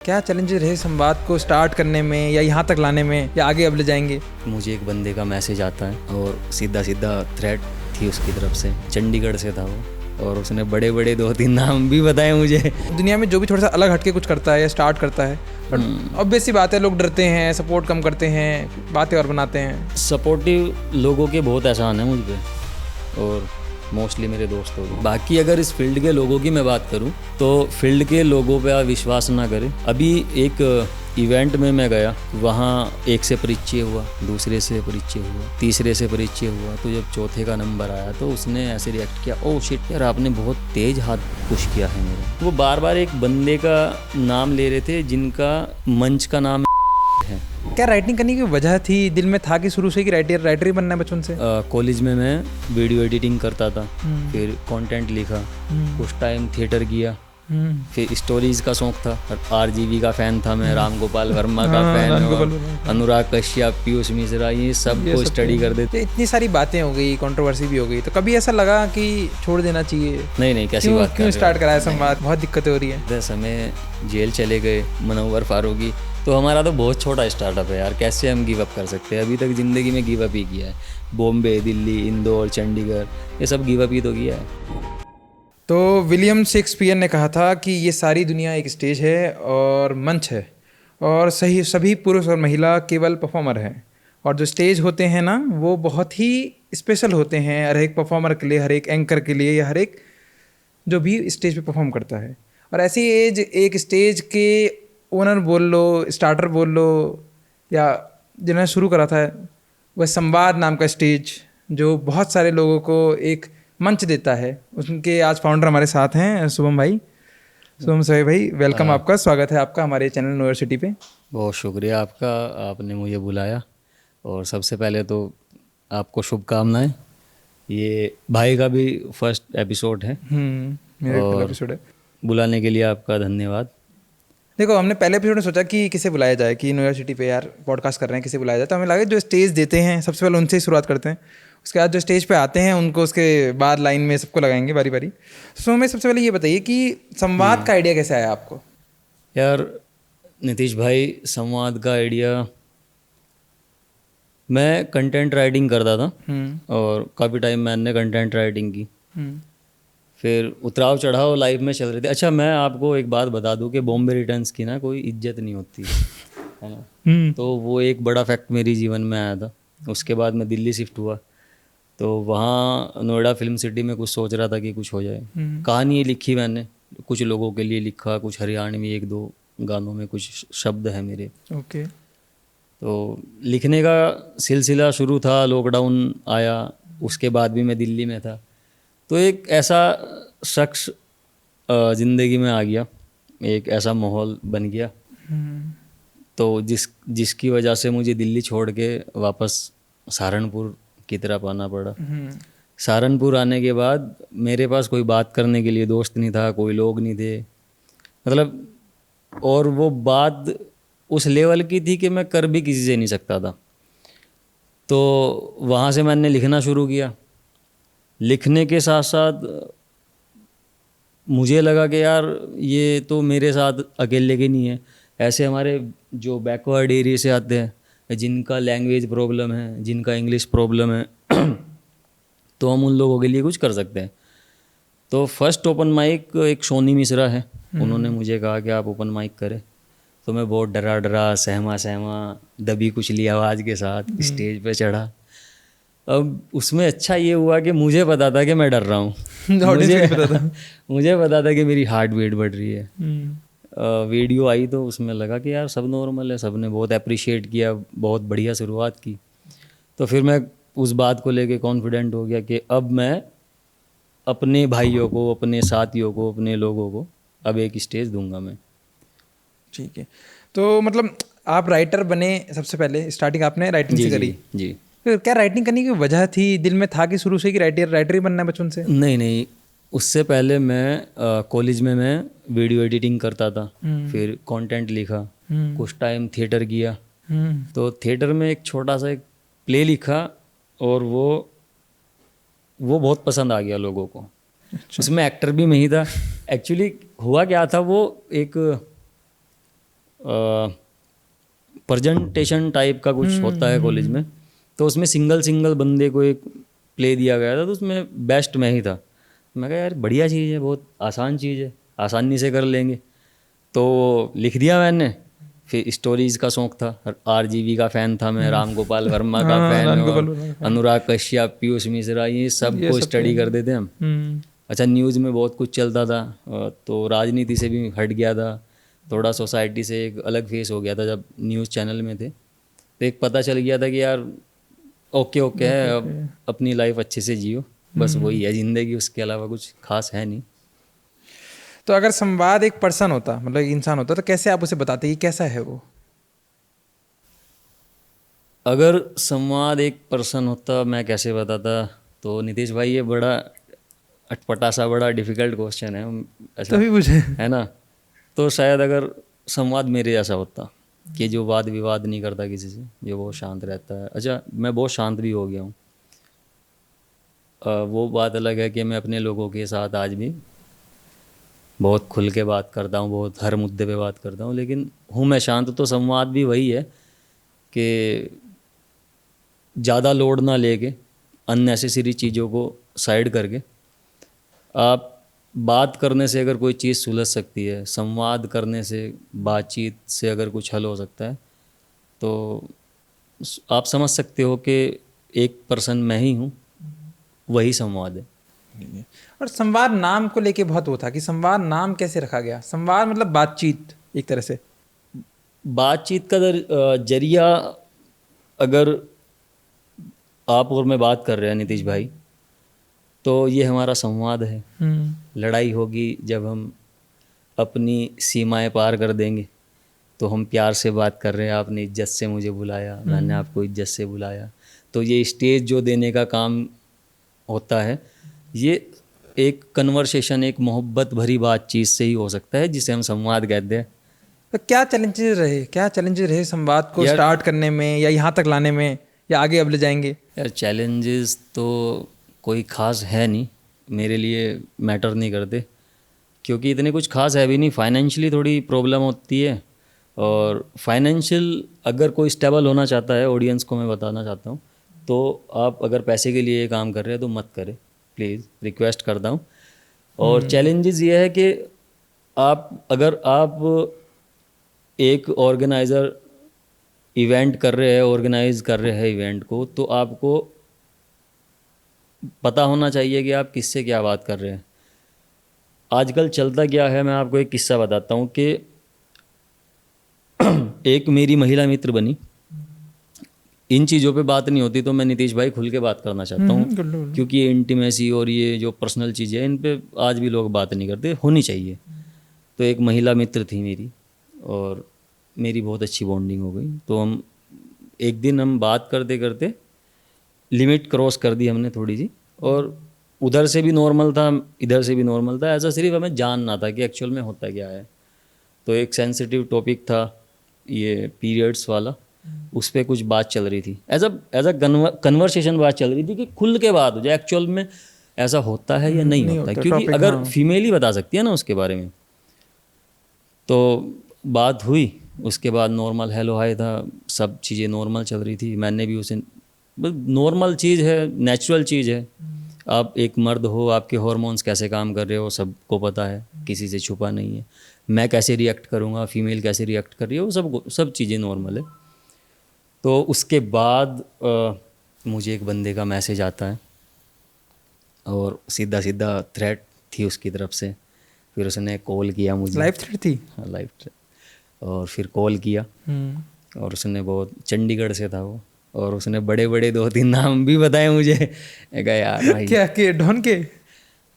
क्या चैलेंजेस रहे संवाद को स्टार्ट करने में या यहाँ तक लाने में या आगे अब ले जाएंगे? मुझे एक बंदे का मैसेज आता है और सीधा सीधा थ्रेट थी उसकी तरफ से। चंडीगढ़ से था वो और उसने बड़े बड़े 2-3 नाम भी बताए मुझे। दुनिया में जो भी थोड़ा सा अलग हटके कुछ करता है या स्टार्ट करता है, बट ऑब्वियस सी बात है, लोग डरते हैं, सपोर्ट कम करते हैं, बातें और बनाते हैं। सपोर्टिव लोगों के बहुत एहसान है मुझ पे और मोस्टली मेरे दोस्त हो गए। बाकी अगर इस फील्ड के लोगों की मैं बात करूं तो फील्ड के लोगों पे आप विश्वास ना करें। अभी एक इवेंट में मैं गया, वहाँ एक से परिचय हुआ, दूसरे से परिचय हुआ, तीसरे से परिचय हुआ, तो जब चौथे का नंबर आया तो उसने ऐसे रिएक्ट किया, ओह शिट यार आपने बहुत तेज हाथ पुश किया है मेरे। वो बार बार एक बंदे का नाम ले रहे थे जिनका मंच का नाम है। क्या राइटिंग करने की वजह थी, दिल में था कि शुरू से ही राइटर ही बनना है बचपन से? कॉलेज में मैं वीडियो एडिटिंग करता था, फिर कंटेंट लिखा, कुछ टाइम थिएटर किया, फिर स्टोरीज का शौक था, RGV का फैन था मैं, राम गोपाल वर्मा का फैन, अनुराग कश्यप, पीयूष मिश्रा, ये सब को स्टडी कर देते। इतनी सारी बातें हो गई, कंट्रोवर्सी भी हो गई, तो कभी ऐसा लगा कि छोड़ देना चाहिए? नहीं कैसी बात, क्यों स्टार्ट कराया संवाद? बहुत दिक्कतें हो रही है। समय जेल चले गए मनोवर फारूकी, तो हमारा तो बहुत छोटा स्टार्टअप है यार, कैसे हम गिव अप कर सकते हैं? अभी तक ज़िंदगी में गिव अप ही किया है। बॉम्बे, दिल्ली, इंदौर, चंडीगढ़, ये सब गिव अप ही तो किया है। तो विलियम शेक्सपियर ने कहा था कि ये सारी दुनिया एक स्टेज है और मंच है, और सभी पुरुष और महिला केवल परफॉर्मर हैं, और जो स्टेज होते हैं ना, वो बहुत ही स्पेशल होते हैं हर एक परफॉर्मर के लिए, हर एक एंकर के लिए, या हर एक जो भी स्टेज पे परफॉर्म करता है। और ऐसी एज एक स्टेज के ओनर बोल लो, स्टार्टर बोल लो, या जिन्होंने शुरू करा था वह संवाद नाम का स्टेज, जो बहुत सारे लोगों को एक मंच देता है। उनके आज फाउंडर हमारे साथ हैं शुभम भाई। शुभम सही भाई, वेलकम, आपका स्वागत है आपका हमारे चैनल यूनिवर्सिटी पे। बहुत शुक्रिया आपका, आपने मुझे बुलाया, और सबसे पहले तो आपको शुभकामनाएं। ये भाई का भी फर्स्ट एपिसोड है मेरा पहला एपिसोड है। बुलाने के लिए आपका धन्यवाद। देखो, हमने पहले एपिसोड में सोचा कि किसे बुलाया जाए, कि यूनिवर्सिटी पे यार पॉडकास्ट कर रहे हैं, किसे बुलाया जाए, तो हमें लगा जो स्टेज देते हैं सबसे पहले उनसे ही शुरुआत करते हैं, उसके बाद जो स्टेज पे आते हैं उनको उसके बाद लाइन में सबको लगाएंगे बारी बारी। सो हमें सबसे पहले ये बताइए कि संवाद का आइडिया कैसे आया आपको? यार नीतीश भाई, संवाद का आइडिया, मैं कंटेंट राइटिंग करता था और काफ़ी टाइम मैंने कंटेंट राइटिंग की, फिर उतराव चढ़ाव लाइफ में चल रहे थे। अच्छा, मैं आपको एक बात बता दूं कि बॉम्बे रिटर्न्स की ना कोई इज्जत नहीं होती है ना, तो वो एक बड़ा फैक्ट मेरी जीवन में आया था। उसके बाद मैं दिल्ली शिफ्ट हुआ, तो वहाँ नोएडा फिल्म सिटी में कुछ सोच रहा था कि कुछ हो जाए। कहानी लिखी मैंने, कुछ लोगों के लिए लिखा, कुछ हरियाणवी 1-2 गानों में कुछ शब्द हैं मेरे। ओके। तो लिखने का सिलसिला शुरू था, लॉकडाउन आया, उसके बाद भी मैं दिल्ली में था, तो एक ऐसा शख्स ज़िंदगी में आ गया, एक ऐसा माहौल बन गया, तो जिसकी वजह से मुझे दिल्ली छोड़ के वापस सहारनपुर की तरफ आना पड़ा। सहारनपुर आने के बाद मेरे पास कोई बात करने के लिए दोस्त नहीं था, कोई लोग नहीं थे, मतलब, और वो बात उस लेवल की थी कि मैं कर भी किसी से नहीं सकता था। तो वहाँ से मैंने लिखना शुरू किया। लिखने के साथ साथ मुझे लगा कि यार ये तो मेरे साथ अकेले के नहीं है, ऐसे हमारे जो बैकवर्ड एरिया से आते हैं, जिनका लैंग्वेज प्रॉब्लम है, जिनका इंग्लिश प्रॉब्लम है, तो हम उन लोगों के लिए कुछ कर सकते हैं। तो फर्स्ट ओपन माइक एक सोनी मिश्रा है, उन्होंने मुझे कहा कि आप ओपन माइक करें, तो मैं बहुत डरा सहमा दबी कुचली आवाज़ के साथ स्टेज पे चढ़ा। अब उसमें अच्छा ये हुआ कि मुझे पता था कि मैं डर रहा हूँ मुझे पता था कि मेरी हार्ट बीट बढ़ रही है। वीडियो आई तो उसमें लगा कि यार सब नॉर्मल है, सबने बहुत अप्रिशिएट किया, बहुत बढ़िया शुरुआत की। तो फिर मैं उस बात को लेके कॉन्फिडेंट हो गया कि अब मैं अपने भाइयों को, अपने साथियों को, अपने लोगों को अब एक स्टेज दूंगा मैं। ठीक है, तो मतलब आप राइटर बने, सबसे पहले स्टार्टिंग आपने राइटिंग से करी? जी। फिर क्या राइटिंग करने की वजह थी, दिल में था कि शुरू से कि राइटर ही बनना है बचपन से? नहीं, उससे पहले मैं कॉलेज में मैं वीडियो एडिटिंग करता था, फिर कंटेंट लिखा, कुछ टाइम थिएटर किया, तो थिएटर में एक छोटा सा एक प्ले लिखा और वो बहुत पसंद आ गया लोगों को। अच्छा। उसमें एक्टर भी मैं ही था। एक्चुअली हुआ क्या था, वो एक प्रेजेंटेशन टाइप का कुछ होता है कॉलेज में, तो उसमें सिंगल सिंगल बंदे को एक प्ले दिया गया था, तो उसमें बेस्ट मैं ही था। मैं कहा यार बढ़िया चीज़ है, बहुत आसान चीज़ है, आसानी से कर लेंगे, तो लिख दिया मैंने। फिर स्टोरीज का शौक था, RGB का फ़ैन था मैं, राम गोपाल वर्मा का हाँ, फ़ैन, राम गोपाल और वर्मा का fan। अनुराग कश्यप, पीयूष मिश्रा, ये सब ये को सब स्टडी तो करते थे हम। अच्छा, न्यूज़ में बहुत कुछ चलता था, तो राजनीति से भी हट गया था थोड़ा, सोसाइटी से एक अलग फेस हो गया था जब न्यूज़ चैनल में थे। तो एक पता चल गया था कि यार ओके ओके है, अब अपनी लाइफ अच्छे से जियो, बस वही है ज़िंदगी, उसके अलावा कुछ खास है नहीं। तो अगर संवाद एक पर्सन होता, मतलब एक इंसान होता, तो कैसे आप उसे बताते कि कैसा है वो? अगर संवाद एक पर्सन होता, मैं कैसे बताता? तो नीतीश भाई ये बड़ा अटपटा सा, बड़ा डिफ़िकल्ट क्वेश्चन है, ऐसा तभी मुझे है ना। तो शायद अगर संवाद मेरे जैसा होता, कि जो वाद विवाद नहीं करता किसी से, जो बहुत शांत रहता है। अच्छा, मैं बहुत शांत भी हो गया हूँ, वो बात अलग है कि मैं अपने लोगों के साथ आज भी बहुत खुल के बात करता हूँ, बहुत हर मुद्दे पे बात करता हूँ, लेकिन हूँ मैं शांत। तो संवाद भी वही है कि ज़्यादा लोड ना लेके, अननेसेसरी चीज़ों को साइड करके, आप बात करने से अगर कोई चीज़ सुलझ सकती है, संवाद करने से, बातचीत से अगर कुछ हल हो सकता है, तो आप समझ सकते हो कि एक पर्सन मैं ही हूँ, वही संवाद है। और संवाद नाम को लेके बहुत वो था कि संवाद नाम कैसे रखा गया? संवाद मतलब बातचीत एक तरह से। बातचीत का जरिया, अगर आप और मैं बात कर रहे हैं नीतीश भाई, तो ये हमारा संवाद है। लड़ाई होगी जब हम अपनी सीमाएं पार कर देंगे, तो हम प्यार से बात कर रहे हैं, आपने इज्जत से मुझे बुलाया, मैंने आपको इज्जत से बुलाया, तो ये स्टेज जो देने का काम होता है, ये एक कन्वर्सेशन, एक मोहब्बत भरी बातचीत से ही हो सकता है, जिसे हम संवाद कहते हैं। तो क्या चैलेंजेस रहे, क्या चैलेंजेस रहे संवाद को यार स्टार्ट करने में, या यहाँ तक लाने में, या आगे अब ले जाएंगे? यार चैलेंजेस तो कोई ख़ास है नहीं, मेरे लिए मैटर नहीं करते, क्योंकि इतने कुछ खास है भी नहीं। फाइनेंशियली थोड़ी प्रॉब्लम होती है, और फाइनेंशियल अगर कोई स्टेबल होना चाहता है, ऑडियंस को मैं बताना चाहता हूँ, तो आप अगर पैसे के लिए ये काम कर रहे हैं तो मत करें, प्लीज़ रिक्वेस्ट करता हूँ। और चैलेंजेस ये है कि आप एक ऑर्गेनाइज़र इवेंट कर रहे हैं, ऑर्गेनाइज कर रहे हैं इवेंट को, तो आपको पता होना चाहिए कि आप किससे क्या बात कर रहे हैं। आजकल चलता क्या है, मैं आपको एक किस्सा बताता हूँ कि एक मेरी महिला मित्र बनी, इन चीज़ों पे बात नहीं होती, तो मैं नीतीश भाई खुल के बात करना चाहता हूँ, क्योंकि ये इंटीमेसी और ये जो पर्सनल चीज़ें हैं, इन पे आज भी लोग बात नहीं करते, होनी चाहिए। तो एक महिला मित्र थी मेरी, और मेरी बहुत अच्छी बॉन्डिंग हो गई। तो हम एक दिन हम बात करते करते लिमिट क्रॉस कर दी हमने थोड़ी सी, और उधर से भी नॉर्मल था, इधर से भी नॉर्मल था, ऐसा सिर्फ हमें जानना था कि एक्चुअल में होता क्या है। तो एक सेंसिटिव टॉपिक था ये पीरियड्स वाला, उस पर कुछ बात चल रही थी, एज अ कन्वर्सेशन बात चल रही थी कि खुल के बात हो जाए एक्चुअल में ऐसा होता है या नहीं होता, क्योंकि टॉपिक, अगर हाँ। फीमेल ही बता सकती है ना उसके बारे में। तो बात हुई, उसके बाद नॉर्मल हेलो हाय था, सब चीज़ें नॉर्मल चल रही थी, मैंने भी उसे, नॉर्मल चीज़ है, नेचुरल चीज़ है। आप एक मर्द हो, आपके हार्मोन्स कैसे काम कर रहे हो सबको पता है, किसी से छुपा नहीं है। मैं कैसे रिएक्ट करूँगा, फीमेल कैसे रिएक्ट कर रही है, वो सब चीज़ें नॉर्मल है। तो उसके बाद मुझे एक बंदे का मैसेज आता है, और सीधा सीधा थ्रेट थी उसकी तरफ से। फिर उसने कॉल किया मुझे, लाइफ थ्रेट थी? हाँ लाइव थ्रेट, और फिर कॉल किया, और उसने बहुत, चंडीगढ़ से था वो, और उसने बड़े बड़े 2-3 नाम भी बताए मुझे। मैं कहा यार भाई, क्या के डॉन के?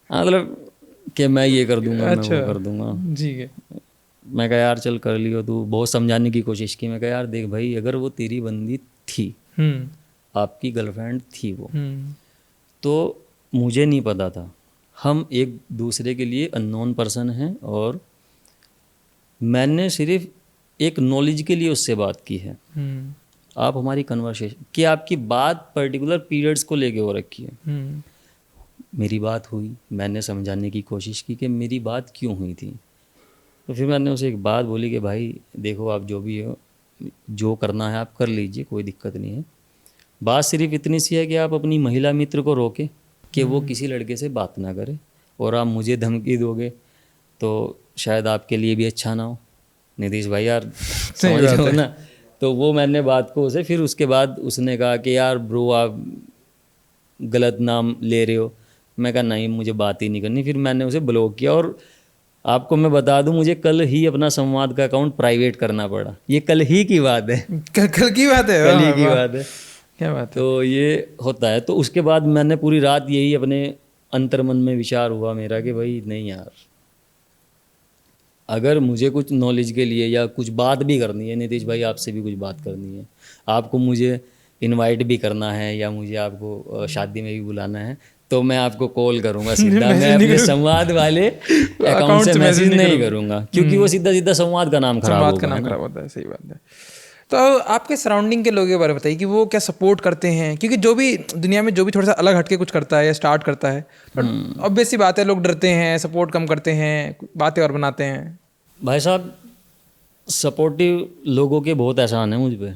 हाँ मतलब कि मैं ये कर दूंगा, मैं अच्छा, वो कर दूंगा। ठीक है। मैं कहा यार चल कर लियो तू, बहुत समझाने की कोशिश की। मैं कहा यार देख भाई, अगर वो तेरी बंदी थी, आपकी गर्लफ्रेंड थी वो, तो मुझे नहीं पता था, हम एक दूसरे के लिए अननोन पर्सन हैं, और मैंने सिर्फ एक नॉलेज के लिए उससे बात की है। आप हमारी कन्वर्सेशन कि आपकी बात पर्टिकुलर पीरियड्स को लेके हो रखी है। मेरी बात हुई, मैंने समझाने की कोशिश की कि मेरी बात क्यों हुई थी। तो फिर मैंने उसे एक बात बोली कि भाई देखो, आप जो भी हो, जो करना है आप कर लीजिए, कोई दिक्कत नहीं है। बात सिर्फ इतनी सी है कि आप अपनी महिला मित्र को रोके कि वो किसी लड़के से बात ना करे, और आप मुझे धमकी दोगे तो शायद आपके लिए भी अच्छा ना हो। नीतीश भाई यार समझ रहे हो ना। तो वो मैंने बात को उसे, फिर उसके बाद उसने कहा कि यार ब्रो आप गलत नाम ले रहे हो। मैं कहा नहीं, मुझे बात ही नहीं करनी। फिर मैंने उसे ब्लॉक किया। और आपको मैं बता दूं, मुझे कल ही अपना संवाद का अकाउंट प्राइवेट करना पड़ा। ये कल ही की बात है, कल की बात है। कल ही वाह, की वाह, बात है। क्या बात है। तो ये होता है। तो उसके बाद मैंने पूरी रात यही अपने अंतर्मन में विचार हुआ मेरा कि भाई नहीं यार, अगर मुझे कुछ नॉलेज के लिए या कुछ बात भी करनी है, नीतीश भाई आपसे भी कुछ बात करनी है, आपको मुझे इनवाइट भी करना है या मुझे आपको शादी में भी बुलाना है, तो मैं आपको कॉल करूंगा सीधा। मैं अपने संवाद वाले अकाउंट से मैसेज नहीं करूंगा, क्योंकि वो सीधा सीधा संवाद का नाम खराब संवाद होगा, का नाम है ना। खराब होता है, सही बात है। तो आपके सराउंडिंग के लोगों के बारे में बताइए कि वो क्या सपोर्ट करते हैं, क्योंकि जो भी दुनिया में जो भी थोड़ा सा अलग हटके कुछ करता है या स्टार्ट करता है, ऑब्वियस सी बात है, लोग डरते हैं, सपोर्ट कम करते हैं, बातें और बनाते हैं। भाई साहब, सपोर्टिव लोगों के बहुत एहसान है मुझ पे,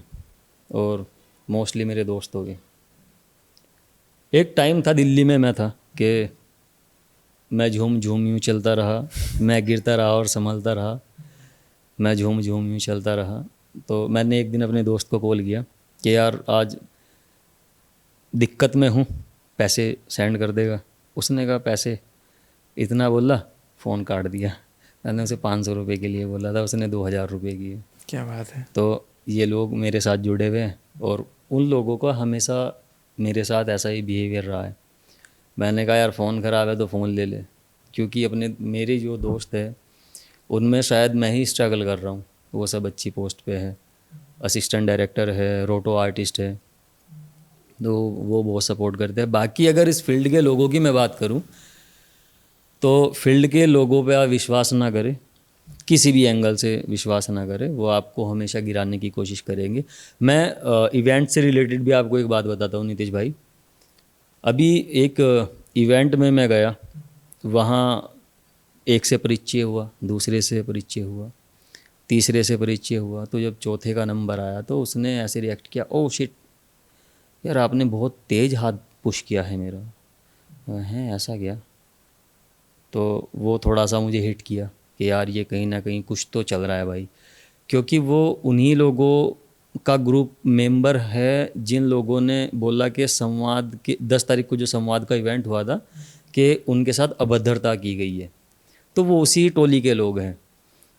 और मोस्टली मेरे दोस्तों के। एक टाइम था दिल्ली में मैं था कि मैं झूम झूम यूँ चलता रहा, मैं गिरता रहा और संभलता रहा, मैं झूम झूम यूँ चलता रहा। तो मैंने एक दिन अपने दोस्त को कॉल किया कि यार आज दिक्कत में हूँ, पैसे सेंड कर देगा। उसने कहा पैसे, इतना बोला, फ़ोन काट दिया। मैंने उसे 500 रुपये के लिए बोला था, उसने 2000 रुपये किए। क्या बात है। तो ये लोग मेरे साथ जुड़े हुए हैं, और उन लोगों का हमेशा मेरे साथ ऐसा ही बिहेवियर रहा है। मैंने कहा यार फ़ोन ख़राब है तो फ़ोन ले ले, क्योंकि अपने मेरे जो दोस्त है उनमें शायद मैं ही स्ट्रगल कर रहा हूँ। वो सब अच्छी पोस्ट पे है, असिस्टेंट डायरेक्टर है, रोटो आर्टिस्ट है, तो वो बहुत सपोर्ट करते हैं। बाकी अगर इस फील्ड के लोगों की मैं बात करूँ तो फील्ड के लोगों पे आप विश्वास ना करें, किसी भी एंगल से विश्वास ना करें, वो आपको हमेशा गिराने की कोशिश करेंगे। मैं इवेंट से रिलेटेड भी आपको एक बात बताता हूँ नीतीश भाई। अभी एक इवेंट में मैं गया, वहाँ एक से परिचय हुआ, दूसरे से परिचय हुआ, तीसरे से परिचय हुआ, तो जब चौथे का नंबर आया तो उसने ऐसे रिएक्ट किया, ओह शिट यार आपने बहुत तेज़ हाथ पुश किया है मेरा। है ऐसा क्या? तो वो थोड़ा सा मुझे हिट किया कि यार ये कहीं ना कहीं कुछ तो चल रहा है भाई, क्योंकि वो उन्हीं लोगों का ग्रुप मेंबर है जिन लोगों ने बोला कि संवाद के 10 तारीख को जो संवाद का इवेंट हुआ था कि उनके साथ अभद्रता की गई है, तो वो उसी टोली के लोग हैं।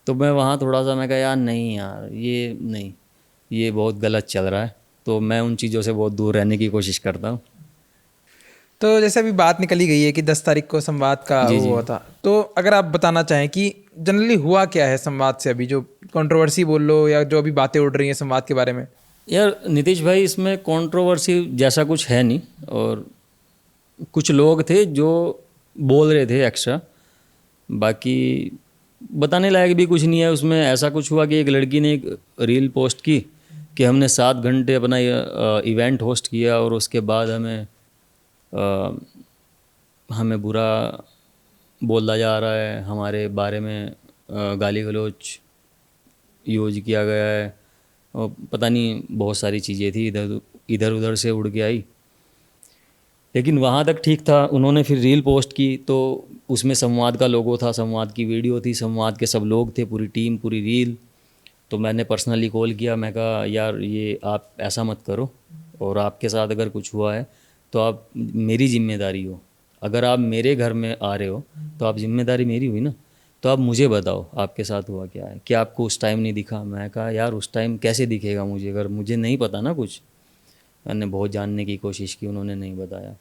तो मैं वहाँ थोड़ा सा मैं कहा यार नहीं यार, ये नहीं, ये बहुत गलत चल रहा है। तो मैं उन चीज़ों से बहुत दूर रहने की कोशिश करता हूँ। तो जैसे अभी बात निकली गई है कि 10 तारीख को संवाद का जी वो जी। हुआ था, तो अगर आप बताना चाहें कि जनरली हुआ क्या है संवाद से, अभी जो कंट्रोवर्सी बोल लो या जो अभी बातें उड़ रही हैं संवाद के बारे में। यार नीतीश भाई, इसमें कंट्रोवर्सी जैसा कुछ है नहीं, और कुछ लोग थे जो बोल रहे थे एक्स्ट्रा, बाकी बताने लायक भी कुछ नहीं है उसमें। ऐसा कुछ हुआ कि एक लड़की ने एक रील पोस्ट की कि हमने 7 घंटे अपना इवेंट होस्ट किया और उसके बाद हमें बुरा बोला जा रहा है, हमारे बारे में गाली गलौज यूज किया गया है, और पता नहीं बहुत सारी चीज़ें थी इधर उधर से उड़ के आई। लेकिन वहाँ तक ठीक था। उन्होंने फिर रील पोस्ट की तो उसमें संवाद का लोगो था, संवाद की वीडियो थी, संवाद के सब लोग थे, पूरी टीम, पूरी रील। तो मैंने पर्सनली कॉल किया, मैं कहा यार ये आप ऐसा मत करो, और आपके साथ अगर कुछ हुआ है तो आप मेरी जिम्मेदारी हो। अगर आप मेरे घर में आ रहे हो तो आप जिम्मेदारी मेरी हुई ना, तो आप मुझे बताओ आपके साथ हुआ क्या है, क्या आपको उस टाइम नहीं दिखा? मैं कहा यार उस टाइम कैसे दिखेगा मुझे, अगर मुझे नहीं पता ना कुछ। मैंने बहुत जानने की कोशिश की, उन्होंने नहीं बताया।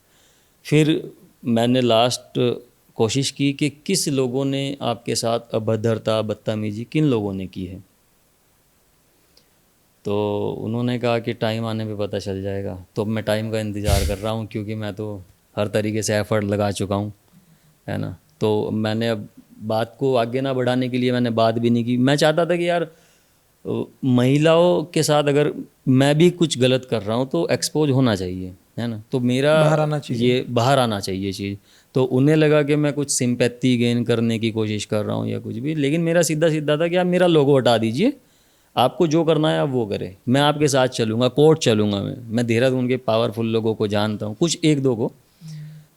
फिर मैंने लास्ट कोशिश की कि किस लोगों ने आपके साथ अभद्रता, बदतमीजी किन लोगों ने की है। तो उन्होंने कहा कि टाइम आने पे पता चल जाएगा। तो अब मैं टाइम का इंतज़ार कर रहा हूँ, क्योंकि मैं तो हर तरीके से एफ़र्ट लगा चुका हूँ, है ना। तो मैंने अब बात को आगे ना बढ़ाने के लिए मैंने बात भी नहीं की। मैं चाहता था कि यार महिलाओं के साथ अगर मैं भी कुछ गलत कर रहा हूँ तो एक्सपोज होना चाहिए, है ना। तो मेरा बाहर आना चाहिए। ये बाहर आना चाहिए चीज़। तो उन्हें लगा कि मैं कुछ सिंपैथी गेन करने की कोशिश कर रहा हूँ या कुछ भी, लेकिन मेरा सीधा सीधा था कि आप मेरा लोगो हटा दीजिए, आपको जो करना है आप वो करें, मैं आपके साथ चलूँगा, कोर्ट चलूँगा। मैं देहरादून के पावरफुल लोगों को जानता हूँ, कुछ एक दो को,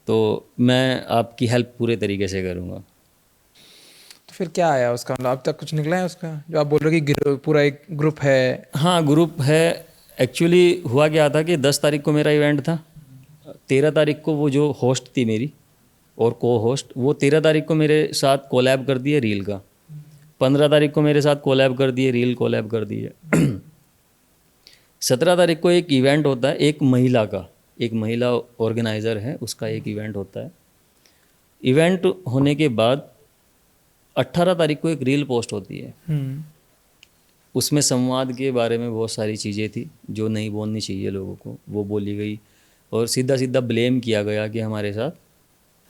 तो मैं आपकी हेल्प पूरे तरीके से करूँगा। तो फिर क्या आया उसका, मतलब अब तक कुछ निकला है उसका, जो आप बोल रहे हो कि पूरा एक ग्रुप है? हाँ, ग्रुप है। एक्चुअली हुआ क्या था कि 10 तारीख को मेरा इवेंट था, 13 तारीख को वो जो होस्ट थी मेरी और को होस्ट, वो 13 तारीख को मेरे साथ कोलैब कर दिए रील का, 15 तारीख को मेरे साथ कोलैब कर दिए, रील कोलैब कर दिए। 17 तारीख को एक इवेंट होता है, एक महिला का, एक महिला ऑर्गेनाइज़र है, उसका एक इवेंट होता है। इवेंट होने के बाद 18 तारीख को एक रील पोस्ट होती है, उसमें संवाद के बारे में बहुत सारी चीज़ें थी जो नहीं बोलनी चाहिए लोगों को, वो बोली गई और सीधा सीधा ब्लेम किया गया कि हमारे साथ,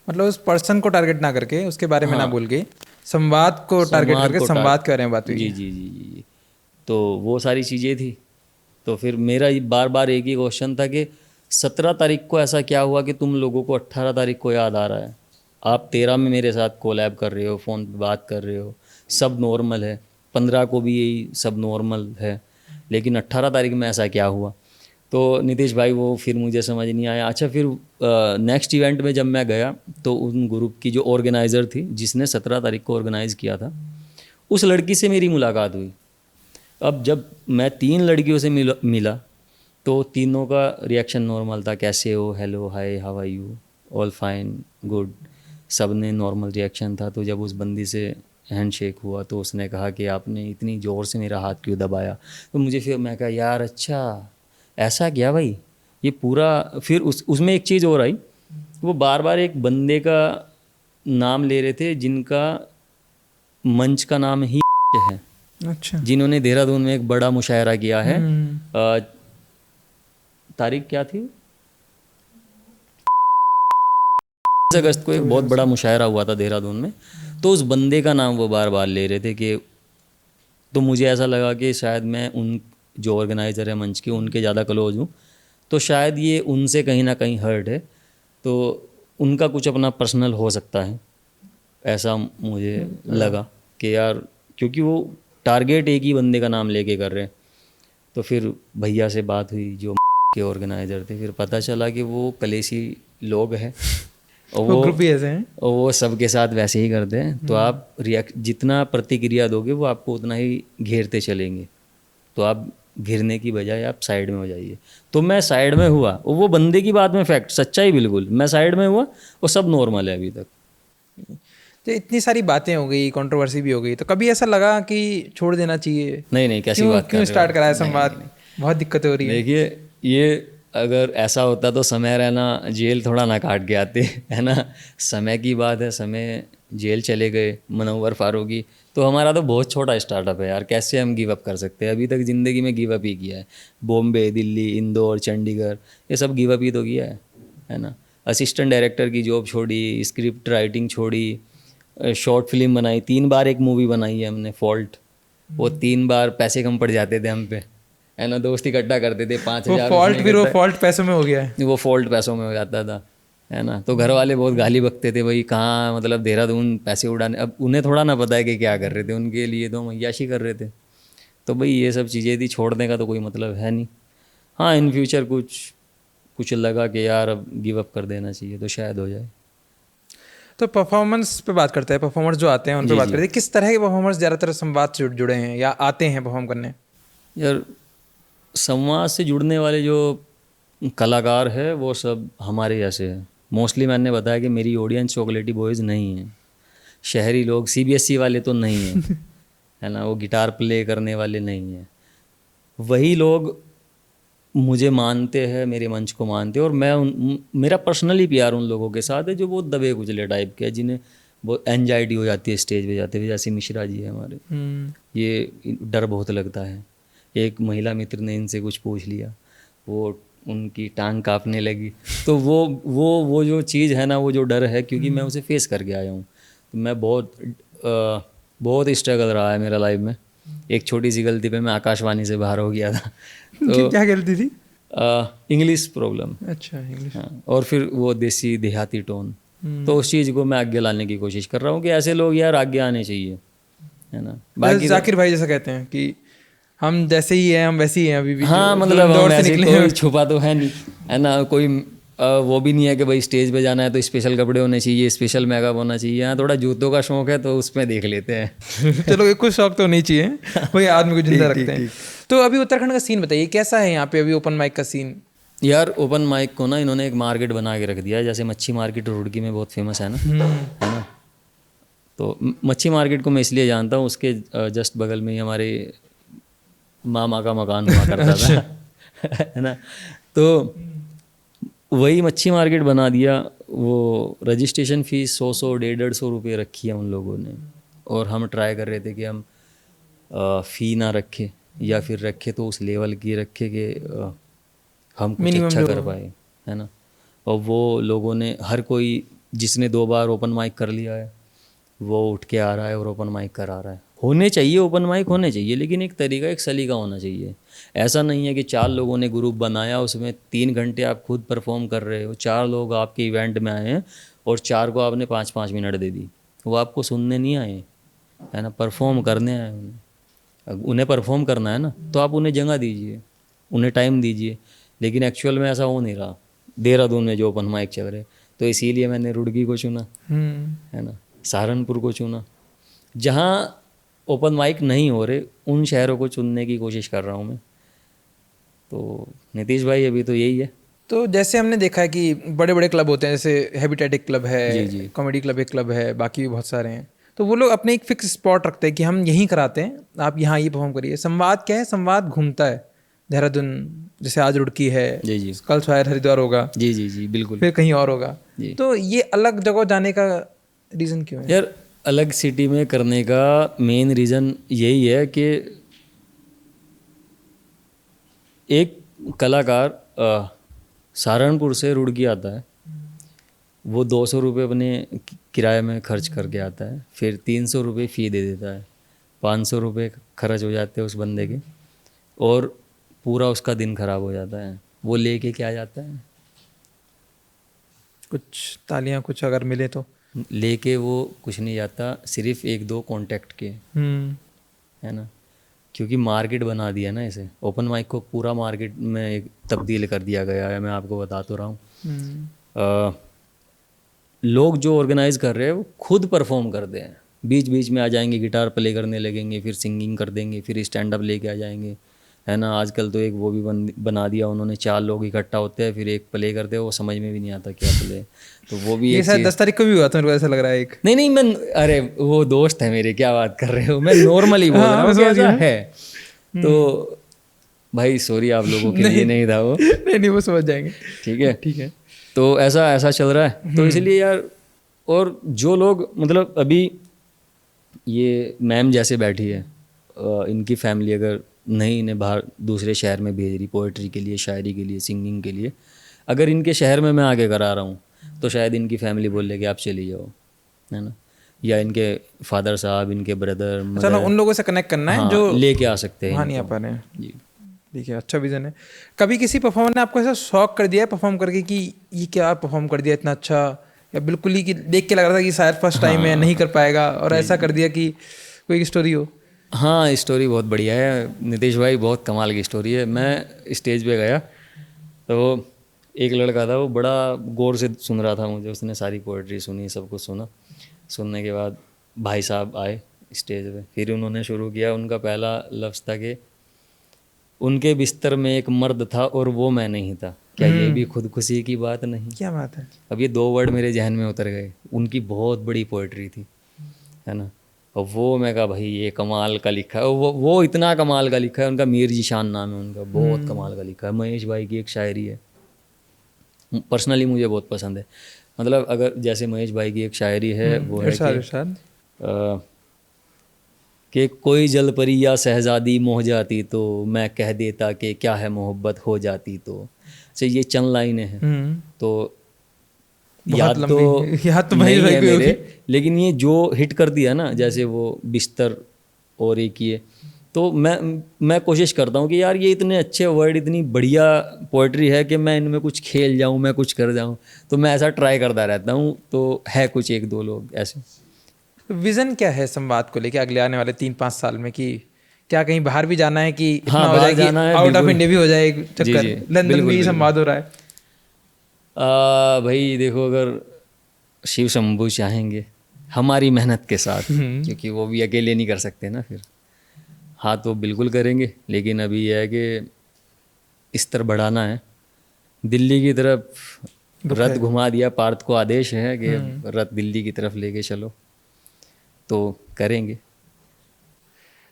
मतलब उस पर्सन को टारगेट ना करके, उसके बारे में ना बोल के, संवाद को टारगेट करके संवाद के बारे में बात हुई। जी जी जी जी जी। तो वो सारी चीज़ें थी। तो फिर मेरा बार बार एक ही क्वेश्चन था कि 17 तारीख को ऐसा क्या हुआ कि तुम लोगों को 18 तारीख को याद आ रहा है? आप 13 में मेरे साथ कोलैब कर रहे हो, फ़ोन पे बात कर रहे हो, सब नॉर्मल है, 15 को भी यही सब नॉर्मल है, लेकिन 18 तारीख में ऐसा क्या हुआ? तो नीतीश भाई वो फिर मुझे समझ नहीं आया। अच्छा, फिर नेक्स्ट इवेंट में जब मैं गया तो उन ग्रुप की जो ऑर्गेनाइज़र थी, जिसने 17 तारीख को ऑर्गेनाइज़ किया था, उस लड़की से मेरी मुलाकात हुई। अब जब मैं 3 लड़कियों से मिला तो तीनों का रिएक्शन नॉर्मल था, कैसे हो, hello, hi, how are you, all fine, good, सब ने नॉर्मल रिएक्शन था। तो जब उस बंदी से हैंडशेक हुआ तो उसने कहा कि आपने इतनी ज़ोर से मेरा हाथ क्यों दबाया? तो मुझे फिर मैं कहा यार अच्छा ऐसा क्या भाई, ये पूरा। फिर उसमें एक चीज़ और आई, वो बार बार एक बंदे का नाम ले रहे थे जिनका मंच का नाम ही है, अच्छा। जिन्होंने देहरादून में एक बड़ा मुशायरा किया है। तारीख क्या थी? 20 अगस्त को एक बहुत बड़ा मुशायरा हुआ था देहरादून में, तो उस बंदे का नाम वो बार बार ले रहे थे कि, तो मुझे ऐसा लगा कि शायद मैं उन जो ऑर्गेनाइज़र है मंच के, उनके ज़्यादा क्लोज हूँ, तो शायद ये उनसे कहीं ना कहीं हर्ट है, तो उनका कुछ अपना पर्सनल हो सकता है, ऐसा मुझे लगा कि यार, क्योंकि वो टारगेट एक ही बंदे का नाम लेके कर रहे हैं। तो फिर भैया से बात हुई जो के ऑर्गेनाइज़र थे, फिर पता चला कि वो कलेशी लोग हैं और वो ग्रुप भी ऐसे हैं और वो सबके साथ वैसे ही करते हैं। तो आप जितना प्रतिक्रिया दोगे वो आपको उतना ही घेरते चलेंगे, तो आप घिरने की बजाय आप साइड में हो जाइए। तो मैं साइड में हुआ, और वो बंदे की बात में फैक्ट सच्चाई बिल्कुल, मैं साइड में हुआ और सब नॉर्मल है अभी तक। तो इतनी सारी बातें हो गई, कंट्रोवर्सी भी हो गई, तो कभी ऐसा लगा कि छोड़ देना चाहिए? नहीं, कैसी बात कर क्यों रहे हो? स्टार्ट कराया संवाद? बहुत दिक्कत हो रही है। देखिए, ये अगर ऐसा होता तो समय रहना जेल थोड़ा ना काट के आते, है ना। समय की बात है, समय जेल चले गए मनोवर फारूकी, तो हमारा तो बहुत छोटा स्टार्टअप है यार, कैसे हम गिव अप कर सकते हैं? अभी तक ज़िंदगी में गिव अप ही किया है। बॉम्बे, दिल्ली, इंदौर, चंडीगढ़, ये सब गिव अप ही तो किया है ना। असिस्टेंट डायरेक्टर की जॉब छोड़ी, स्क्रिप्ट राइटिंग छोड़ी, शॉर्ट फिल्म बनाई, 3 बार एक मूवी बनाई है हमने, फॉल्ट, वो 3 बार पैसे कम पड़ जाते थे हम पे, है ना। दोस्त इकट्ठा करते थे 5,000, फिर वो फॉल्ट पैसों में हो गया है। वो फॉल्ट पैसों में हो जाता था, है ना। तो घर वाले बहुत गाली बकते थे, भाई कहाँ, मतलब देहरादून पैसे उड़ाने। अब उन्हें थोड़ा ना पता है कि क्या कर रहे थे, उनके लिए तो हम अय्याशी कर रहे थे। तो भाई ये सब चीज़ें थी, छोड़ने का तो कोई मतलब है नहीं। हाँ, इन फ्यूचर कुछ लगा कि यार अब गिव अप कर देना चाहिए, तो शायद हो जाए। तो परफॉर्मेंस पे बात करते हैं, परफॉर्मर्स जो आते हैं उन पे बात करते हैं। किस तरह के परफॉर्मर्स ज़्यादातर संवाद से जुड़े हैं या आते हैं परफॉर्म करने? यार, संवाद से जुड़ने वाले जो कलाकार है वो सब हमारे जैसे हैं मोस्टली। मैंने बताया कि मेरी ऑडियंस चॉकलेटी बॉयज़ नहीं है, शहरी लोग, CBSE वाले तो नहीं हैं, है ना, वो गिटार प्ले करने वाले नहीं हैं। वही लोग मुझे मानते हैं, मेरे मंच को मानते हैं, और मेरा पर्सनली प्यार उन लोगों के साथ है जो बहुत दबे कुचले टाइप के हैं, जिन्हें बहुत एंजाइटी हो जाती है स्टेज पे जाते हुए, जैसे मिश्रा जी है हमारे। ये डर बहुत लगता है। एक महिला मित्र ने इनसे कुछ पूछ लिया, वो उनकी टांग कांपने लगी। तो वो जो चीज़ है ना, वो जो डर है, क्योंकि मैं उसे फेस करके आया हूँ। तो मैं बहुत स्ट्रगल रहा है मेरा लाइफ में। एक छोटी सी गलती पे मैं आकाशवाणी से बाहर हो गया था। तो क्या गलती थी? English problem. अच्छा, इंग्लिश। हाँ, और फिर वो देसी देहाती टोन, तो उस चीज़ को मैं आगे लाने की कोशिश कर रहा हूँ कि ऐसे लोग यार आगे आने चाहिए, है ना। बाकी जाकिर भाई जैसा कहते हैं कि हम जैसे ही हैं हम वैसे ही हैं अभी भी, हाँ, जो मतलब दौर हम से ऐसे निकले हैं। कोई छुपा तो है नहीं, है ना। कोई वो भी नहीं है कि भाई स्टेज पे जाना है तो स्पेशल कपड़े होने चाहिए, स्पेशल मेकअप होना चाहिए। हाँ, थोड़ा जूतों का शौक है तो उसमें देख लेते हैं। चलो एक कुछ शौक तो नहीं चाहिए, वही आदमी को जिंदा रखते हैं। तो अभी उत्तराखंड का सीन बताइए कैसा है यहाँ पे अभी ओपन माइक का सीन? यार ओपन माइक को ना इन्होंने एक मार्केट बना के रख दिया है, जैसे मच्छी मार्केट रुड़की में बहुत फेमस है ना, है ना। तो मच्छी मार्केट को मैं इसलिए जानता हूँ, उसके जस्ट बगल में ही हमारे मामा का मकान हुआ करता था, है ना। तो वही मच्छी मार्केट बना दिया। वो रजिस्ट्रेशन फ़ीस 100 150 रुपये रखी है उन लोगों ने, और हम ट्राई कर रहे थे कि हम फ़ी ना रखें, या फिर रखे तो उस लेवल की रखे कि हम कुछ Minimum अच्छा जो कर पाए, है ना। और वो लोगों ने, हर कोई जिसने 2 बार ओपन माइक कर लिया है वो उठ के आ रहा है और ओपन माइक करा रहा है। होने चाहिए, ओपन माइक होने चाहिए, लेकिन एक तरीका, एक सलीका होना चाहिए। ऐसा नहीं है कि 4 लोगों ने ग्रुप बनाया, उसमें 3 घंटे आप खुद परफॉर्म कर रहे हो, 4 लोग आपके इवेंट में आए हैं और 4 को आपने 5-5 मिनट दे दी। वो आपको सुनने नहीं आए, है ना, परफॉर्म करने आए। उन्हें परफॉर्म करना है ना, तो आप उन्हें जगह दीजिए, उन्हें टाइम दीजिए। लेकिन एक्चुअल में ऐसा हो नहीं रहा देहरादून में जो ओपन माइक चल रहे। तो इसीलिए मैंने रुड़की को चुना, है ना, सहारनपुर को चुना। जहाँ ओपन माइक नहीं हो रहे उन शहरों को चुनने की कोशिश कर रहा हूँ मैं। तो नीतीश भाई अभी तो यही है। तो जैसे हमने देखा है कि बड़े बड़े क्लब होते हैं, जैसे हैबिटेट एक क्लब जी, है, जी। कॉमेडी क्लब एक क्लब है, बाकी भी बहुत सारे हैं। तो वो लोग अपने एक फिक्स स्पॉट रखते हैं कि हम यहीं कराते हैं, आप यहाँ ये परफॉर्म करिए। संवाद क्या है? संवाद घूमता है देहरादून, जैसे आज रुड़की है, जी, जी। कल शायद हरिद्वार होगा, जी, जी, जी, बिल्कुल। फिर कहीं और होगा। जी। तो ये अलग जगह जाने का रीज़न क्यों है? यार अलग सिटी में करने का मेन रीज़न यही है कि एक कलाकार सहारनपुर से रुड़की आता है, वो 200 रुपये अपने किराए में खर्च करके आता है, फिर 300 रुपये फ़ी दे देता है, 500 रुपये खर्च हो जाते हैं उस बंदे के, और पूरा उसका दिन खराब हो जाता है। वो लेके क्या जाता है? कुछ तालियां कुछ अगर मिले तो। लेके वो कुछ नहीं जाता, सिर्फ 1-2 कांटेक्ट के, है ना। क्योंकि मार्केट बना दिया ना इसे, ओपन माइक को पूरा मार्केट में एक तब्दील कर दिया गया है। मैं आपको बता तो रहा हूँ, लोग जो ऑर्गेनाइज कर रहे हैं वो खुद परफॉर्म करते हैं, बीच बीच में आ जाएंगे, गिटार प्ले करने लगेंगे, फिर सिंगिंग कर देंगे, फिर स्टैंड अप लेके आ जाएंगे, है ना। आजकल तो एक वो भी बना दिया उन्होंने, 4 लोग इकट्ठा होते हैं, फिर एक प्ले करते हैं, वो समझ में भी नहीं आता क्या प्ले। तो वो भी ये एक शायद चीज़। 10 तारीख को भी हुआ था, मेरे को ऐसा लग रहा है एक। नहीं नहीं, मैं, अरे वो दोस्त है मेरे, क्या बात कर रहे हो, मैं नॉर्मली बोल रहा हूँ कि ऐसा है। तो भाई सॉरी, आप लोगों के लिए नहीं था वो। नहीं वो समझ जाएंगे। ठीक है, ठीक है। तो ऐसा ऐसा चल रहा है। तो इसलिए यार, और जो लोग, मतलब अभी ये मैम जैसे बैठी है, इनकी फैमिली अगर नहीं इन्हें बाहर दूसरे शहर में भेज रही पोइट्री के लिए, शायरी के लिए, सिंगिंग के लिए, अगर इनके शहर में मैं आगे करा रहा हूँ तो शायद इनकी फैमिली बोल ले कि आप चली जाओ, है ना। या इनके फादर साहब, इनके ब्रदर, चलो उन लोगों से कनेक्ट करना है, हाँ, जो लेके आ सकते हैं वहाँ नहीं आ इनको। पा रहे हैं। जी। ठीक है, अच्छा विजन है। कभी किसी परफॉर्मर ने आपको ऐसा शौक कर दिया है परफॉर्म करके कि ये क्या परफॉर्म कर दिया इतना अच्छा, या बिल्कुल ही कि देख के लग रहा था कि शायद फर्स्ट टाइम है नहीं कर पाएगा, और ऐसा कर दिया कि कोई स्टोरी हो? हाँ, स्टोरी बहुत बढ़िया है नीतीश भाई, बहुत कमाल की स्टोरी है। मैं स्टेज पे गया तो एक लड़का था, वो बड़ा गौर से सुन रहा था मुझे, उसने सारी पोइट्री सुनी, सब कुछ सुना। सुनने के बाद भाई साहब आए स्टेज पे, फिर उन्होंने शुरू किया। उनका पहला लफ्ज़ था कि उनके बिस्तर में एक मर्द था और वो मैं नहीं था, क्या ये भी खुदकुशी की बात नहीं? क्या बात है। अब ये 2 वर्ड मेरे जहन में उतर गए। उनकी बहुत बड़ी पोइट्री थी, है ना। और वो मैं कहा भाई ये कमाल का लिखा है। वो इतना कमाल का लिखा है। उनका मीर जीशान नाम है उनका, बहुत कमाल का लिखा है। महेश भाई की एक शायरी है, पर्सनली मुझे बहुत पसंद है। मतलब अगर जैसे महेश भाई की एक शायरी है, वो है कि कोई जल परी या शहजादी मोह जाती तो मैं कह देता कि क्या है मोहब्बत हो जाती तो। अच्छा, ये चंद लाइनें हैं, तो याद तो नहीं है मेरे, लेकिन ये जो हिट कर दिया ना, जैसे वो बिस्तर और एक ये तो मैं कोशिश करता हूँ कि यार ये इतने अच्छे वर्ड, इतनी बढ़िया पोइट्री है कि मैं इनमें कुछ खेल जाऊँ, मैं कुछ कर जाऊँ। तो मैं ऐसा ट्राई करता रहता हूँ। तो है कुछ एक दो लोग ऐसे। विजन क्या है संवाद को लेके अगले आने वाले 3-5 साल में, कि क्या कहीं बाहर भी जाना है, कि इतना हाँ, हो बाहर जाए कि जाना है, आउट ऑफ बिल्कुल। इंडिया भी हो जाए एक जी, चक्कर? जी, लंदन में बिल्कुल, ही बिल्कुल। संवाद हो रहा है। भाई देखो, अगर शिव शंभू चाहेंगे हमारी मेहनत के साथ, क्योंकि वो भी अकेले नहीं कर सकते ना फिर, हाँ तो बिल्कुल करेंगे। लेकिन अभी यह है कि स्तर बढ़ाना है। दिल्ली की तरफ दुख रथ है। घुमा दिया, पार्थ को आदेश है कि रथ दिल्ली की तरफ लेके चलो, तो करेंगे।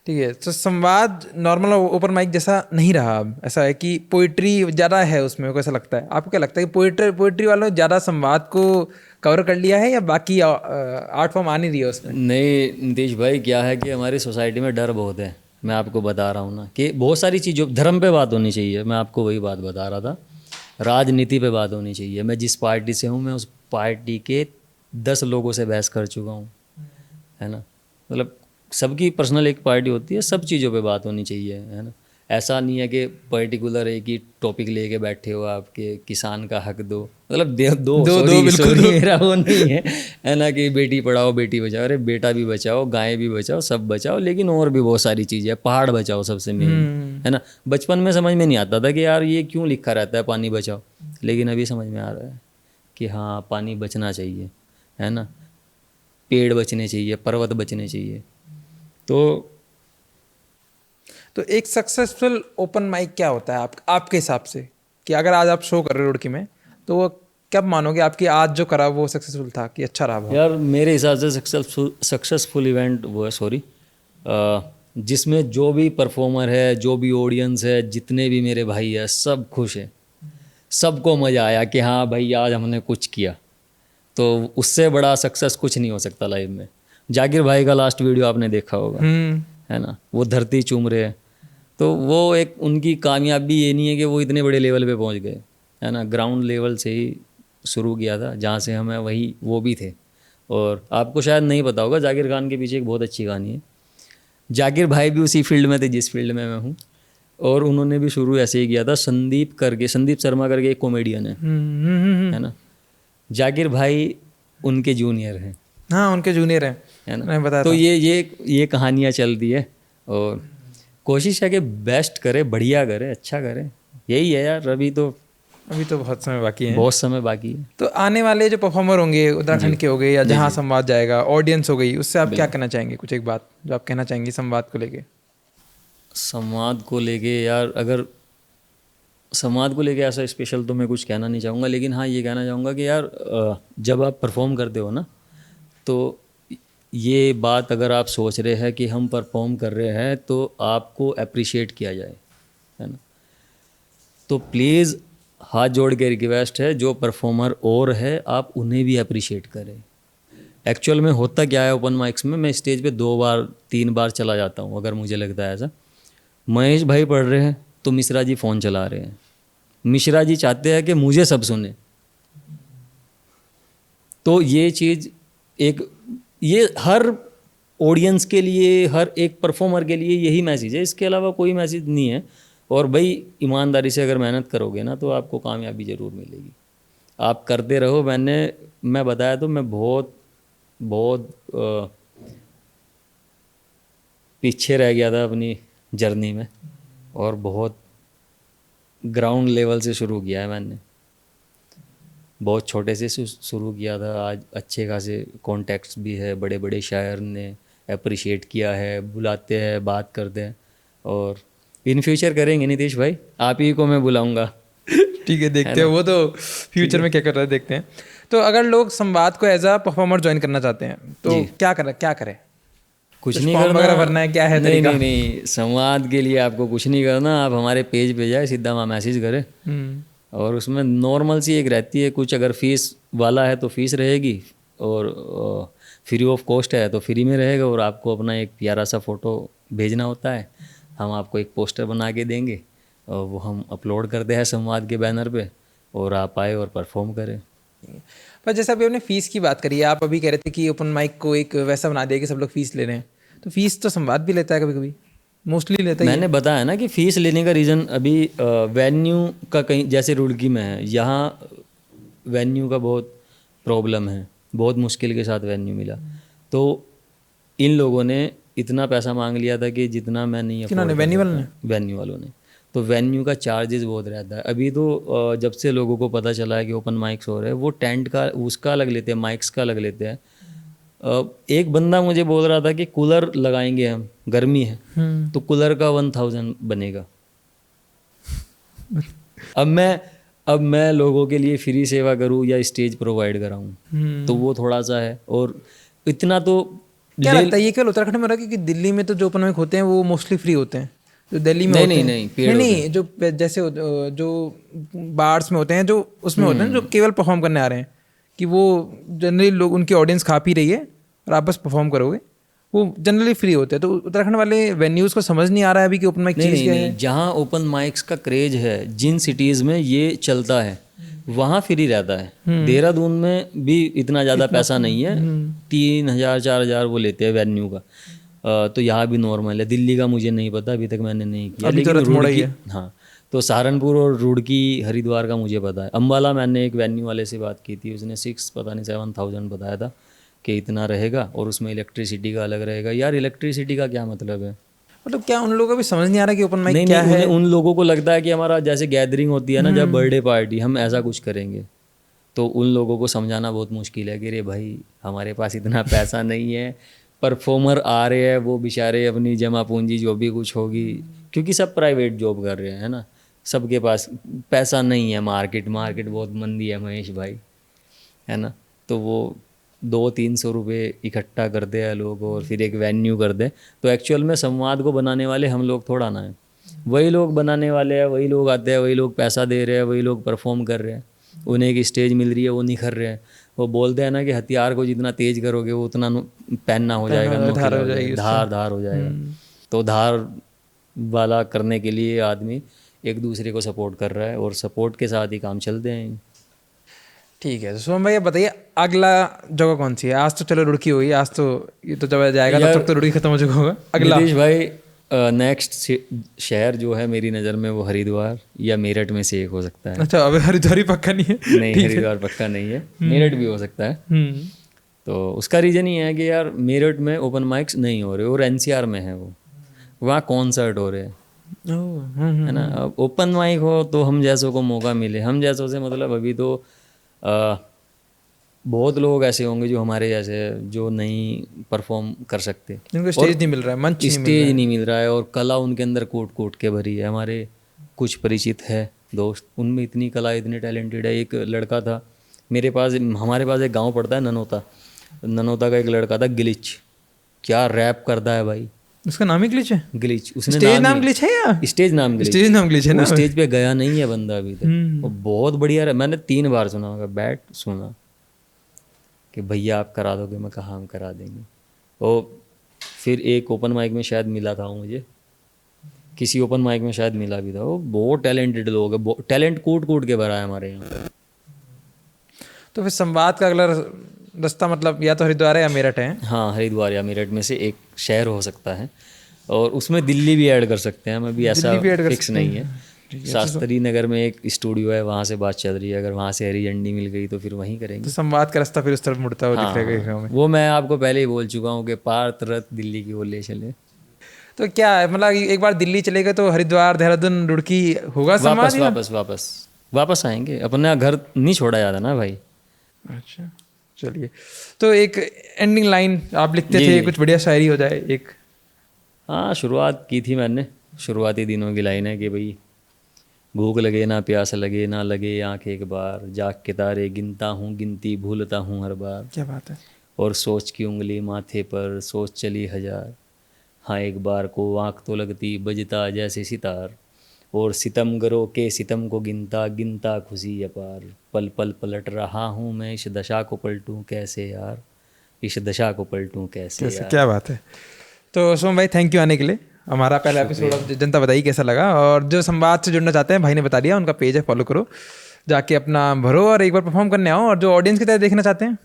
ठीक है, तो संवाद नॉर्मल ओपन माइक जैसा नहीं रहा अब। ऐसा है कि पोइट्री ज़्यादा है उसमें, मेरे को ऐसा लगता है। आपको क्या लगता है कि पोइट्री वालों ने ज़्यादा संवाद को कवर कर लिया है, या बाकी आर्ट फॉर्म आ नहीं रही है उसमें? नहीं नीतीश भाई, क्या है कि हमारी सोसाइटी में डर बहुत है। मैं आपको बता रहा हूँ ना कि बहुत सारी चीज़ों, धर्म पे बात होनी चाहिए, मैं आपको वही बात बता रहा था। राजनीति पे बात होनी चाहिए। मैं जिस पार्टी से हूँ, मैं उस पार्टी के 10 लोगों से बहस कर चुका हूँ, है ना। मतलब सबकी पर्सनल एक पार्टी होती है, सब चीज़ों पे बात होनी चाहिए, है ना। ऐसा नहीं है कि पर्टिकुलर एक ही टॉपिक लेके बैठे हो आपके किसान का हक दो, मतलब दे दो, दो सॉरी बिल्कुल सॉरी दो। मेरा वो नहीं है ना, कि बेटी पढ़ाओ बेटी बचाओ। अरे बेटा भी बचाओ, गाय भी बचाओ, सब बचाओ, लेकिन और भी बहुत सारी चीज़ें, पहाड़ बचाओ सबसे मेन, है ना। बचपन में समझ में नहीं आता था कि यार ये क्यों लिखा रहता है पानी बचाओ, लेकिन अभी समझ में आ रहा है कि हाँ पानी बचना चाहिए, है ना। पेड़ बचने चाहिए, पर्वत बचने चाहिए। तो एक सक्सेसफुल ओपन माइक क्या होता है आपके हिसाब से? कि अगर आज आप शो कर रहे हो रुड़की में, तो वो कब मानोगे आपकी आज जो करा वो सक्सेसफुल था, कि अच्छा रहा बहुत? यार मेरे हिसाब से सक्सेसफुल इवेंट वो है, सॉरी, जिसमें जो भी परफॉर्मर है, जो भी ऑडियंस है, जितने भी मेरे भाई है, सब खुश है, सबको मज़ा आया कि हाँ भाई आज हमने कुछ किया। तो उससे बड़ा सक्सेस कुछ नहीं हो सकता लाइफ में। जाकिर भाई का लास्ट वीडियो आपने देखा होगा, है ना, वो धरती चूम रहे हैं। तो वो एक उनकी कामयाबी ये नहीं है कि वो इतने बड़े लेवल पे पहुंच गए, है ना। ग्राउंड लेवल से ही शुरू किया था, जहाँ से हमें वही वो भी थे। और आपको शायद नहीं पता होगा, जाकिर खान के पीछे एक बहुत अच्छी कहानी है। जाकिर भाई भी उसी फील्ड में थे जिस फील्ड में मैं हूँ, और उन्होंने भी शुरू ऐसे ही किया था। संदीप शर्मा करके एक कॉमेडियन है ना। जाकिर भाई उनके जूनियर हैं, हाँ, उनके जूनियर हैं, है ना। मैं बताया तो था। ये कहानियाँ चलती है, और कोशिश है कि बेस्ट करे, बढ़िया करे, अच्छा करे। यही है यार। अभी तो अभी तो बहुत समय बाकी है। बहुत समय बाकी है। तो आने वाले जो परफॉर्मर होंगे, उत्तराखंड के हो गए या जहाँ संवाद जाएगा, ऑडियंस हो गई, उससे आप क्या कहना चाहेंगे? कुछ एक बात जो आप कहना चाहेंगे संवाद को लेके। संवाद को लेके यार, अगर संवाद को लेके ऐसा स्पेशल तो मैं कुछ कहना नहीं चाहूँगा, लेकिन हाँ ये कहना चाहूँगा कि यार जब आप परफॉर्म करते हो ना, तो ये बात अगर आप सोच रहे हैं कि हम परफॉर्म कर रहे हैं तो आपको अप्रिशिएट किया जाए, है ना। तो प्लीज़ हाथ जोड़ के रिक्वेस्ट है, जो परफॉर्मर और है आप उन्हें भी अप्रिशिएट करें। एक्चुअल में होता क्या है, ओपन माइक्स में मैं स्टेज पे 2 बार 3 बार चला जाता हूँ अगर मुझे लगता है ऐसा। महेश भाई पढ़ रहे हैं तो मिश्रा जी फ़ोन चला रहे हैं। मिश्रा जी चाहते हैं कि मुझे सब सुने। तो ये चीज़ ये हर ऑडियंस के लिए, हर एक परफॉर्मर के लिए यही मैसेज है, इसके अलावा कोई मैसेज नहीं है। और भाई ईमानदारी से अगर मेहनत करोगे ना तो आपको कामयाबी ज़रूर मिलेगी। आप करते रहो। मैं बताया तो मैं बहुत पीछे रह गया था अपनी जर्नी में, और बहुत ग्राउंड लेवल से शुरू किया है मैंने। बहुत छोटे से शुरू किया था, आज अच्छे खासे कॉन्टैक्ट्स भी है, बड़े बड़े शायर ने अप्रिशिएट किया है, बुलाते हैं, बात करते हैं, और इन फ्यूचर करेंगे नीतीश भाई, आप ही को मैं बुलाऊंगा। ठीक है, देखते हैं वो तो फ्यूचर में क्या कर रहा है, देखते हैं। तो अगर लोग संवाद को एज अ परफॉर्मर ज्वाइन करना चाहते हैं तो क्या करें? कुछ नहीं फॉर्म करना, वगैरह भरना है, क्या है नहीं तरीका? नहीं, संवाद के लिए आपको कुछ नहीं करना। आप हमारे पेज पे जाए, सीधा वहाँ मैसेज करें, और उसमें नॉर्मल सी एक रहती है कुछ, अगर फीस वाला है तो फीस रहेगी, और फ्री ऑफ कॉस्ट है तो फ्री में रहेगा। और आपको अपना एक प्यारा सा फ़ोटो भेजना होता है, हम आपको एक पोस्टर बना के देंगे, और वो हम अपलोड करते हैं संवाद के बैनर पे, और आप आए और परफॉर्म करें। पर जैसे अभी आपने फ़ीस की बात करी है, आप अभी कह रहे थे कि ओपन माइक को एक वैसा बना दिया कि सब लोग फ़ीस ले रहे हैं, तो फीस तो संवाद भी लेता है कभी कभी। मोस्टली लेता ही है। मैंने बताया ना कि फीस लेने का रीज़न अभी वेन्यू का, कहीं जैसे रुड़की में है, यहाँ वेन्यू का बहुत प्रॉब्लम है, बहुत मुश्किल के साथ वेन्यू मिला। तो इन लोगों ने इतना पैसा मांग लिया था कि जितना मैं नहीं किन्होंने, अफोर्ड कर वेन्यू वालों सकता, वेन्यू वालों ने। तो वेन्यू का चार्जेस बहुत रहता है। अभी तो जब से लोगों को पता चला है कि ओपन माइक्स हो रहे हैं, वो टेंट का उसका अलग लेते हैं, माइक्स का अलग लेते हैं। एक बंदा मुझे बोल रहा था कि कूलर लगाएंगे हम, गर्मी है तो कूलर का 1000 बनेगा। अब मैं लोगों के लिए फ्री सेवा करूं या स्टेज प्रोवाइड कराऊं, तो वो थोड़ा सा है। और इतना तो क्या लगता है ये केवल उत्तराखंड में हो रहा है? क्योंकि दिल्ली में तो जो ओपन माइक होते हैं वो मोस्टली फ्री होते हैं, जो दिल्ली में होते हैं। नहीं, पेड़ नहीं, जो जैसे जो बार्स में होते हैं, जो उसमें होते हैं जो केवल परफॉर्म करने आ रहे हैं, कि वो जनरली लोग, उनकी ऑडियंस खा पी रही है और आप बस परफॉर्म करोगे, वो जनरली फ्री होते हैं। तो उत्तराखंड वाले वेन्यूज़ को समझ नहीं आ रहा है अभी कि ओपन माइक चीज़ क्या है। जहाँ ओपन माइक्स का क्रेज है, जिन सिटीज़ में ये चलता है वहाँ फ्री रहता है। देहरादून में भी इतना ज़्यादा पैसा नहीं है, 3000 4000 वो लेते हैं वेन्यू का। तो यहाँ भी नॉर्मल है। दिल्ली का मुझे नहीं पता, अभी तक मैंने नहीं किया। अभी तो लेकिन रथमोड़ा ही रुड़की, हाँ, तो सहारनपुर और रुड़की हरिद्वार का मुझे पता है। अम्बाला मैंने एक वेन्यू वाले से बात की थी, उसने 7000 बताया था कि इतना रहेगा और उसमें इलेक्ट्रिसिटी का अलग रहेगा। यार इलेक्ट्रिसिटी का क्या मतलब है? मतलब क्या उन लोगों को भी समझ नहीं आ रहा कि ओपन माइक नहीं, क्या है? उन लोगों को लगता है कि हमारा जैसे गैदरिंग होती है ना, जब बर्थडे पार्टी, हम ऐसा कुछ करेंगे। तो उन लोगों को समझाना बहुत मुश्किल है कि रे भाई हमारे पास इतना पैसा नहीं है, परफॉर्मर आ रहे हैं वो बेचारे अपनी जमा पूंजी जो भी कुछ होगी, क्योंकि सब प्राइवेट जॉब कर रहे हैं ना, सबके पास पैसा नहीं है। मार्केट बहुत मंदी है महेश भाई, है ना। तो वो 200-300 रुपये इकट्ठा करते हैं लोग और फिर एक वेन्यू कर दे। तो एक्चुअल में संवाद को बनाने वाले हम लोग थोड़ा ना है, वही लोग बनाने वाले हैं, वही लोग आते हैं, वही लोग पैसा दे रहे हैं, वही लोग परफॉर्म कर रहे हैं, उन्हें एक स्टेज मिल रही है, वो निखर रहे हैं। वो बोलते हैं ना कि हथियार को जितना तेज करोगे वो उतना पहनना हो जाएगा, धार हो जाएगी, धार हो जाएगा। तो धार वाला करने के लिए आदमी एक दूसरे को सपोर्ट कर रहा है और सपोर्ट के साथ ही काम चलते हैं। ठीक है, तो सोम भाई बताइए अगला जगह कौन सी है? आज तो चलो रुड़की हुई, आज तो ये तो जब जाएगा तब तक तो रुड़की खत्म हो चुका होगा। अगला नीतीश भाई, नेक्स्ट शहर जो है मेरी नज़र में वो हरिद्वार या मेरठ में से एक हो सकता है। अच्छा, अबे हरिद्वार ही पक्का नहीं है? नहीं, हरिद्वार पक्का नहीं है, मेरठ भी हो सकता है। तो उसका रीज़न ये है कि यार मेरठ में ओपन माइक्स नहीं हो रहे और एनसीआर में है वो, वहाँ कॉन्सर्ट हो रहे हैं, है ना। अब ओपन माइक हो तो हम जैसों को मौका मिले, हम जैसों से मतलब अभी तो बहुत लोग ऐसे होंगे जो हमारे जैसे जो नहीं परफॉर्म कर सकते, जिनको स्टेज नहीं मिल रहा है, मंच स्टेज नहीं मिल रहा है, और कला उनके अंदर कूट कूट के भरी है। हमारे कुछ परिचित है दोस्त, उनमें इतनी कला, इतने टैलेंटेड है। एक लड़का था मेरे पास, हमारे पास एक गांव पड़ता है ननौता का एक लड़का था, ग्लिच, क्या रैप करता है भाई। उसका नाम ही ग्लिच है? ग्लिच, उसने स्टेज नाम ग्लिच है या स्टेज नाम ग्लिच? स्टेज नाम ग्लिच है ना। स्टेज पे गया नहीं है बंदा अभी तक। वो बहुत बढ़िया, मैंने 3 बार सुना होगा, बैठ सुना कि भैया आप करा दोगे? मैं कहा हम करा देंगे। और फिर एक ओपन माइक में शायद मिला था मुझे, किसी ओपन माइक में शायद मिला भी था। वो बहुत टैलेंटेड लोग है, टैलेंट कूट कूट के भरा है हमारे यहाँ पे। तो फिर संवाद का अगला रास्ता मतलब या तो हरिद्वार है या मेरठ है? हाँ, हरिद्वार या मेरठ में से एक शहर हो सकता है, और उसमें दिल्ली भी ऐड कर सकते हैं हम, अभी ऐसा फिक्स नहीं है। शास्त्री नगर में एक स्टूडियो है, वहाँ से बात चल रही है, अगर वहाँ से हरी झंडी मिल गई तो फिर वहीं करेंगे। तो संवाद का रास्ता फिर उस तरफ मुड़ता हुआ दिख रहा है। वो मैं आपको पहले ही बोल चुका हूँ कि पार्थ रथ दिल्ली की ओर ले चले। तो क्या है मतलब एक बार दिल्ली चले गए तो हरिद्वार, देहरादून, रुड़की होगा संवाद? वापस आएंगे, अपना घर नहीं छोड़ा जाता ना भाई। अच्छा चलिए, तो एक एंडिंग लाइन आप लिखते थे, कुछ बढ़िया शायरी हो जाए एक। हाँ, शुरुआत की थी मैंने, शुरुआती दिनों की लाइन है कि भाई भूख लगे ना प्यास लगे, ना लगे आँख एक बार, जाग के तारे गिनता हूँ गिनती भूलता हूँ हर बार। क्या बात है। और सोच की उंगली माथे पर सोच चली 1000, हाँ एक बार को आँख तो लगती बजता जैसे सितार। और सितमगरों के सितम को गिनता गिनता खुशी अपार, पल पल पलट रहा हूँ मैं, इस दशा को पलटूँ कैसे यार, इस दशा को पलटूँ कैसे यार। क्या बात है। तो सोम भाई थैंक यू आने के लिए। हमारा पहला एपिसोड जनता बताइए कैसा लगा, और जो संवाद से जुड़ना चाहते हैं भाई ने बता दिया, उनका पेज है, फॉलो करो, जाके अपना भरो और एक बार परफॉर्म करने आओ। और जो ऑडियंस की तरह देखना चाहते हैं,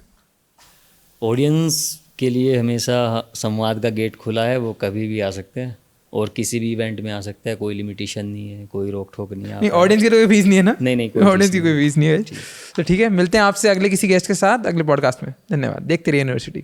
ऑडियंस के लिए हमेशा संवाद का गेट खुला है, वो कभी भी आ सकते हैं। और किसी भी इवेंट में आ सकता है, कोई लिमिटेशन नहीं है, कोई रोक टोक नहीं है। नहीं, ऑडियंस की तो कोई फीस नहीं है ना? नहीं, कोई ऑडियंस की कोई फीस नहीं है। तो ठीक है, मिलते हैं आपसे अगले किसी गेस्ट के साथ अगले पॉडकास्ट में। धन्यवाद। देखते रहिए यूनिवर्सिटी।